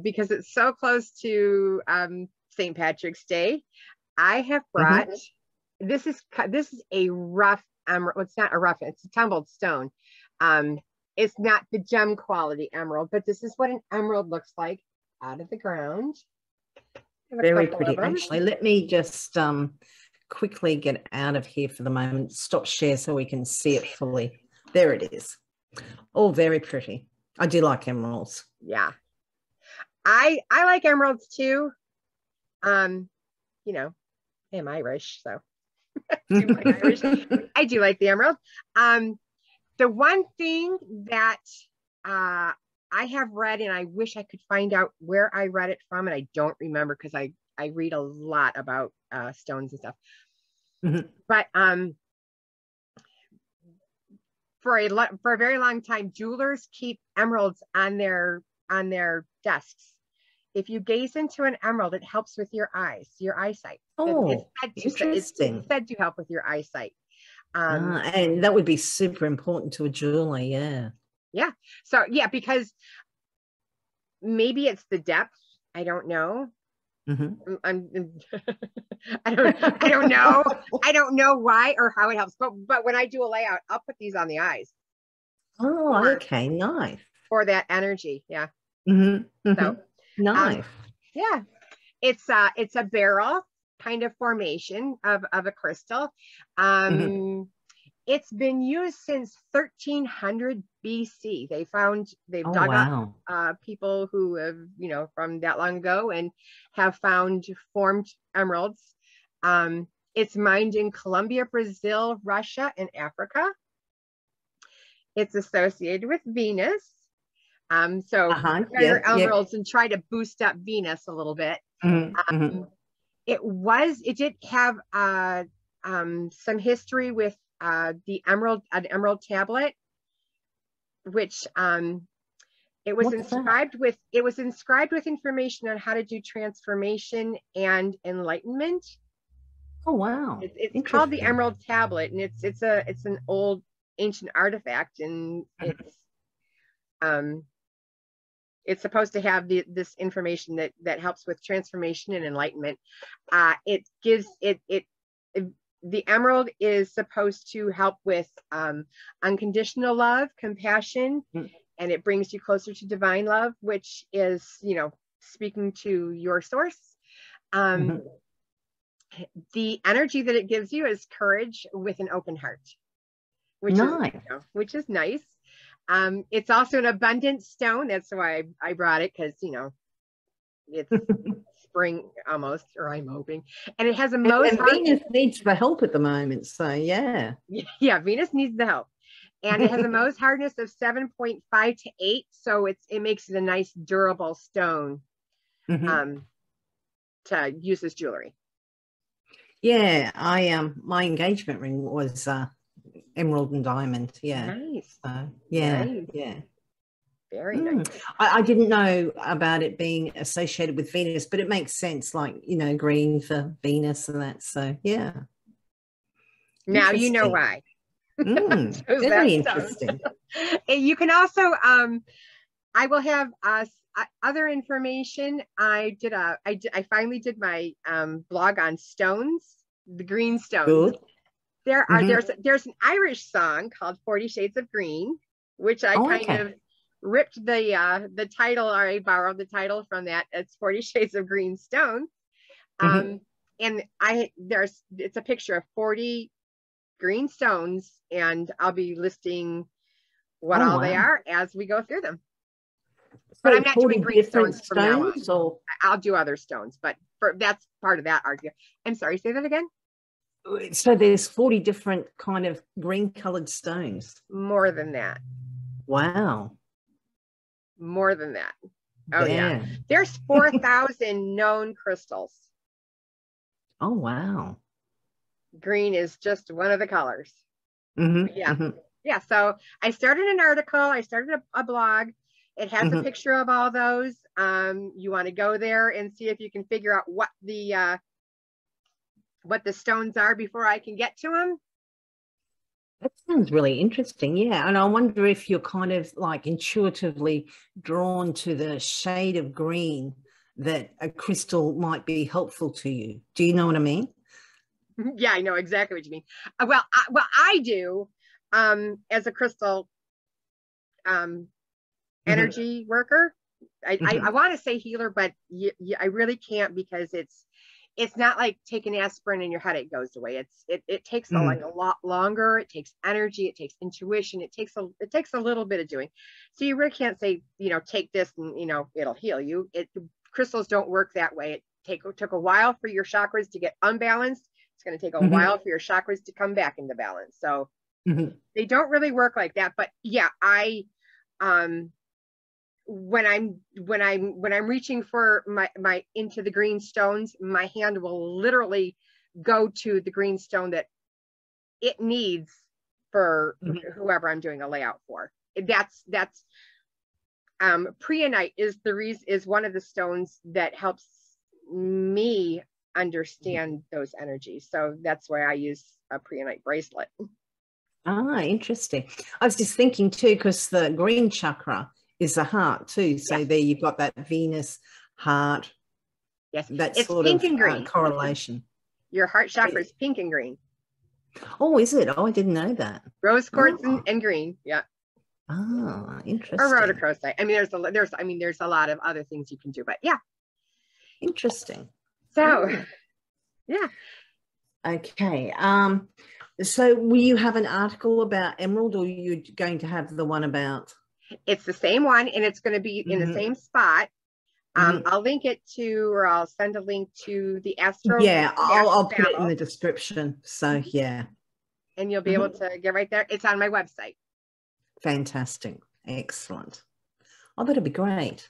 because it's so close to St. Patrick's Day. I have brought, this is a rough emerald. Well, it's not a rough, it's a tumbled stone. It's not the gem quality emerald, but this is what an emerald looks like out of the ground. Very pretty. Actually, let me just quickly get out of here for the moment. Stop share so we can see it fully. There it is. Oh, very pretty. I do like emeralds. Yeah. I like emeralds too. You know, I'm Irish, so I do like the emerald. The one thing that I have read, and I wish I could find out where I read it from, and I don't remember because I read a lot about stones and stuff. But for a very long time, jewelers keep emeralds on their desks. If you gaze into an emerald, it helps with your eyes, your eyesight. Oh, it's said to help with your eyesight. And that would be super important to a jeweler. Yeah. So yeah, because maybe it's the depth. I don't know. I don't know. I don't know why or how it helps. But when I do a layout, I'll put these on the eyes. Oh, okay, nice. For that energy, yeah. So nice. Yeah, it's a barrel kind of formation of a crystal. It's been used since 1300 BC. They've dug up people who have, from that long ago and have found formed emeralds. It's mined in Colombia, Brazil, Russia, and Africa. It's associated with Venus. So your emeralds and try to boost up Venus a little bit. It did have some history with an emerald tablet, which it was inscribed with information on how to do transformation and enlightenment. Oh wow! It's called the Emerald Tablet, and it's an old ancient artifact, and it's supposed to have this information that helps with transformation and enlightenment. It gives the emerald is supposed to help with unconditional love, compassion, and it brings you closer to divine love, which is, speaking to your source. The energy that it gives you is courage with an open heart, which is nice. It's also an abundant stone. That's why I brought it, because it's spring almost, or I'm hoping. And it has a Venus needs the help at the moment, so yeah. Yeah, Venus needs the help. And it has a Mohs hardness of 7.5 to 8, so it makes it a nice durable stone to use as jewelry. Yeah, my engagement ring was emerald and diamond. Yeah. Nice. Yeah. Very nice. I didn't know about it being associated with Venus, but it makes sense, like, green for Venus and that. So yeah. Now you know why. Very interesting. You can also I will have other information. I finally did my blog on stones, the green stones. Good. There's an Irish song called 40 Shades of Green, which I kind of ripped the title, or I borrowed the title from that. It's 40 Shades of Green Stone. And it's a picture of 40 green stones, and I'll be listing what they are as we go through them. But I'm not doing green stones from now on. So I'll do other stones, but that's part of that argument. I'm sorry, say that again. So there's 40 different kind of green colored stones. More than that. Wow. More than that. Oh yeah. There's 4,000 known crystals. Oh wow. Green is just one of the colors. Yeah. So I started an article. I started a blog. It has a picture of all those. You want to go there and see if you can figure out what the stones are before I can get to them. That sounds really interesting. Yeah. And I wonder if you're kind of like intuitively drawn to the shade of green that a crystal might be helpful to you. Do you know what I mean? Yeah, I know exactly what you mean. I do, as a crystal energy worker. I want to say healer, but I really can't, because it's not like taking aspirin and your headache goes away. It takes a lot longer. It takes energy. It takes intuition. It takes a little bit of doing. So you really can't say, take this and it'll heal you. Crystals don't work that way. It took a while for your chakras to get unbalanced. It's going to take a while for your chakras to come back into balance. So they don't really work like that. But yeah, when I'm reaching for my into the green stones, my hand will literally go to the green stone that it needs for whoever I'm doing a layout for. That's preonite is one of the stones that helps me understand those energies. So that's why I use a preonite bracelet. Ah, interesting. I was just thinking too, because the green chakra is the heart too. So there you've got that Venus heart. Yes, that it's sort pink of and green. Correlation. Your heart chakra is pink and green. Oh, is it? Oh, I didn't know that. Rose quartz and green. Yeah. Ah, interesting. Or rhodochrosite. I mean, there's a lot of other things you can do, but yeah. Interesting. So, yeah. Okay. So will you have an article about emerald, or are you going to have the one about? It's the same one, and it's going to be in the same spot. I'll link it to, or I'll send a link to the Astro. Yeah, I'll put it in the description. So yeah. And you'll be able to get right there. It's on my website. Fantastic. Excellent. Oh, that'd be great.